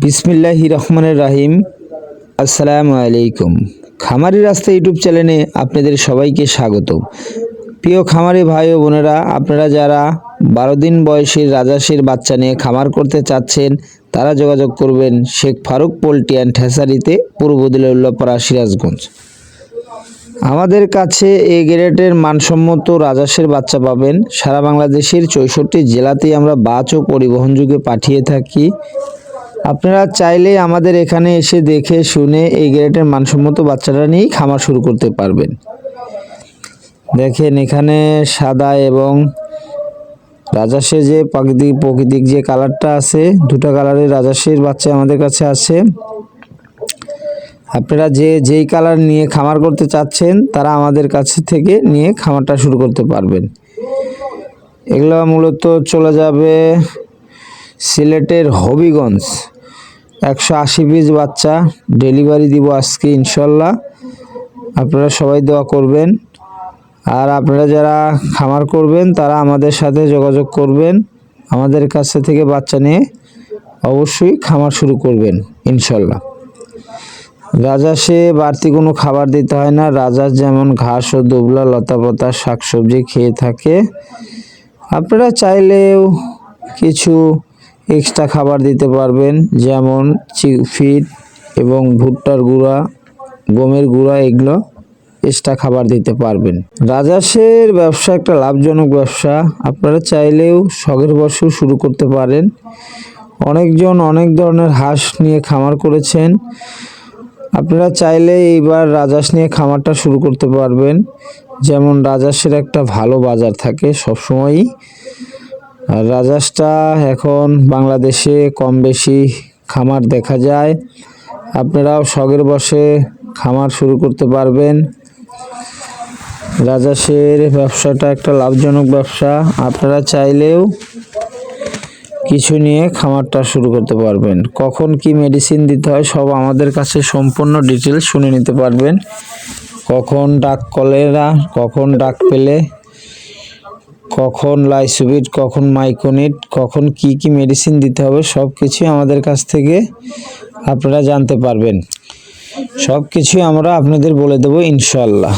বিসমিল্লাহির রহমানির রহিম। আসসালামু আলাইকুম। খামারি রাস্তা ইউটিউব চ্যানেলে আপনাদের সবাইকে স্বাগত। প্রিয় খামারি ভাই ও বোনেরা, আপনারা যারা 12 দিন বয়সের রাজহাঁসের বাচ্চা নিয়ে খামার করতে চাচ্ছেন তারা যোগাযোগ করবেন শেখ ফারুক পোল্ট্রি অ্যান্ড হ্যাচারিতে, পূর্ব উল্লাপাড়া, সিরাজগঞ্জ। আমাদের কাছে এ গ্রেডের মানসম্মত রাজহাঁসের বাচ্চা পাবেন। সারা বাংলাদেশের 64 জেলাতেই আমরা বাচ ও পরিবহন যুগে পাঠিয়ে থাকি। আপনারা চাইলে আমাদের এখানে এসে দেখে শুনে এই গ্রেডের মানসম্মত বাচ্চাটা নিয়েই খামার শুরু করতে পারবেন। দেখেন এখানে সাদা এবং রাজহাঁসের যে প্রাকৃতিক যে কালারটা আছে, দুটো কালারের রাজহাঁসের বাচ্চা আমাদের কাছে আছে। আপনারা যেই কালার নিয়ে খামার করতে চাচ্ছেন তারা আমাদের কাছে থেকে নিয়ে খামারটা শুরু করতে পারবেন। এগুলো মূলত চলে যাবে সিলেটের হবিগঞ্জ। 180 পিস বাচ্চা ডেলিভারি দিব আজকে ইনশাল্লাহ। আপনারা সবাই দোয়া করবেন। আর আপনারা যারা খামার করবেন তারা আমাদের সাথে যোগাযোগ করবেন, আমাদের কাছে থেকে বাচ্চা নিয়ে অবশ্যই খামার শুরু করবেন ইনশাল্লাহ। রাজহাঁসে বাড়তি কোনো খাবার দিতে হয় না। রাজহাঁস যেমন ঘাস ও দুবলা লতাপাতা শাকসবজি খেয়ে থাকে, আপনারা চাইলেও কিছু এক্সট্রা খাবার দিতে পারবেন, যেমন ফিড এবং ভুট্টার গুঁড়া, গমের গুঁড়া, এগুলো এক্সট্রা খাবার দিতে পারবেন। রাজহাঁসের ব্যবসা একটা লাভজনক ব্যবসা। আপনারা চাইলেও শখের বশে শুরু করতে পারেন। অনেকজন অনেক ধরনের হাঁস নিয়ে খামার করেছেন, আপনারা চাইলে এইবার রাজহাঁস নিয়ে খামারটা শুরু করতে পারবেন। যেমন রাজহাঁসের একটা ভালো বাজার থাকে সবসময়ই। আর রাজহাঁসটা এখন বাংলাদেশে কম বেশি খামার দেখা যায়। আপনারাও শখের বশে খামার শুরু করতে পারবেন। রাজহাঁসের ব্যবসাটা একটা লাভজনক ব্যবসা। আপনারা চাইলেও কিছু নিয়ে খামারটা শুরু করতে পারবেন। কখন কি মেডিসিন দিতে হয় সব আমাদের কাছে সম্পূর্ণ ডিটেলস শুনে নিতে পারবেন। কখন ডাক কলেরা, কখন ডাক পেলে, কখন লাইসোভিট, কখন মাইকোনিট, কখন কি কি মেডিসিন দিতে হবে সব কিছুই আমাদের কাছ থেকে আপনারা জানতে পারবেন। সব কিছুই আমরা আপনাদের বলে দেবো ইনশাআল্লাহ।